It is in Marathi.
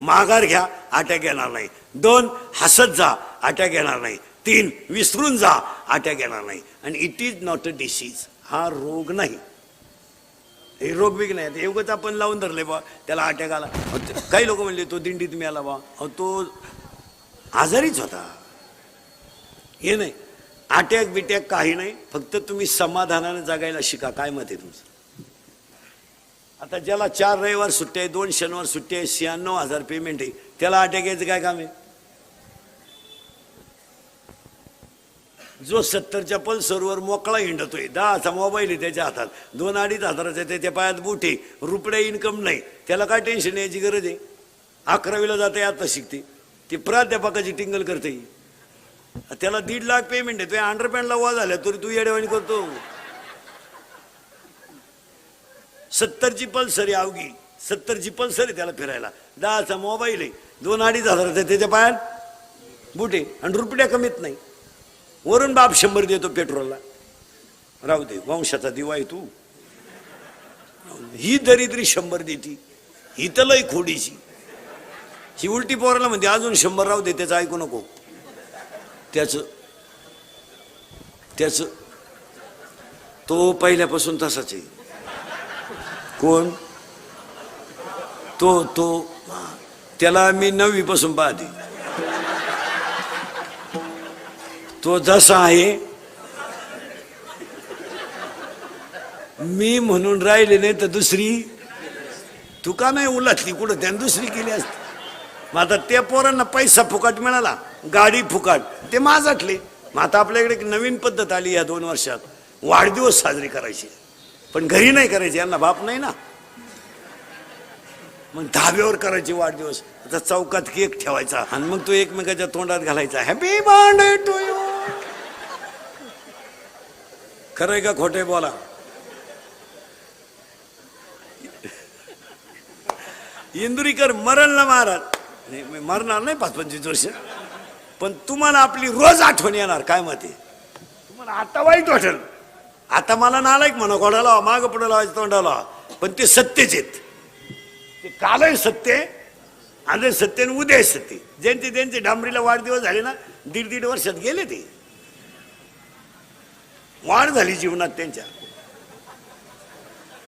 माघार घ्या, अटॅक येणार नाही. 2 हसत जा, अटॅक येणार नाही. 3 विसरून जा, अटॅक येणार नाही. आणि it is not a disease. हा रोग नाही, हे रोग बिग नाही. एवढंच आपण लावून धरले बा, त्याला अटॅक आला. काही लोक म्हणले तो दिंडीत मिळाला बा, तो आजारीच होता. हे नाही, अटॅक बिटॅक काही नाही. फक्त तुम्ही समाधानाने जगायला शिका. काय मत आहे तुमचं? आता ज्याला 4 रविवार सुट्टी आहे, 2 शनिवार सुट्टी आहे, 96,000 पेमेंट आहे, त्याला अटॅक यायचं काय काम आहे? जो 70च्या पल्सरवर मोकळा हिंडतोय, 10चा मोबाईल आहे त्याच्या हातात, 2-2.5 हजाराचा त्याच्या पायात बूट आहे, रुपये इन्कम नाही, त्याला काय टेन्शन यायची गरज आहे? 11वीला जाते, आता शिकते, ती प्राध्यापकाची टिंगल करते. त्याला 1.5 लाख पेमेंट आहे, तुझ्या अंडरपॅन्टला वा झाल्या तरी तू येडेवाणी करतो. 70ची पल्सर आहे, अवघी 70ची पल्सर आहे त्याला फिरायला, 10चा मोबाईल आहे, 2-2.5 हजाराचा त्याच्या पायात बूट आहे, आणि रुपया कमीत नाही. वरून बाप 100 देतो पेट्रोलला. राहू दे, वंशाचा दिवा आहे तू. ही दरिद्री 100 देती, ही तर लय खोडीची. ही उलटी पोराला म्हणते अजून 100 राहू दे, त्याचं ऐकू नको. त्याच तो पहिल्यापासून तसाच आहे. कोण तो त्याला मी 9वी पासून पाहते. तो जसा आहे मी म्हणून राहिले नाही तर दुसरी तू का नाही उलटली कुठं, त्यानं दुसरी केली असती. मग आता त्या पोरांना पैसा फुकट मिळाला, गाडी फुकट, ते माझाटले. मग आता आपल्याकडे एक नवीन पद्धत आली या 2 वर्षात, वाढदिवस साजरे करायचे, पण घरी नाही करायचे, यांना बाप नाही ना, मग धाब्यावर करायचे वाढदिवस. आता चौकात केक ठेवायचा आणि मग तो एकमेकाच्या तोंडात घालायचा, हॅपी बर्थडे टू यू. खरंय का खोटे बोला? इंदुरीकर मरण ना महाराज, नाही मरणार नाही 5-25 वर्ष, पण तुम्हाला आपली रोज आठवण येणार. काय मत आहे तुम्हाला? आता वाईट वाटेल, आता मला नालायक म्हणा, कोणाला मागं पुढे लावायचं तोंडाला, पण ते सत्यच आहेत. ते कालही सत्य, आज सत्य आणि उद्या सत्य. ज्यांचे डांबरीला वाढदिवस झाले ना, 1.5 वर्षात गेले, ते वाढ झाली जीवनात त्यांच्या.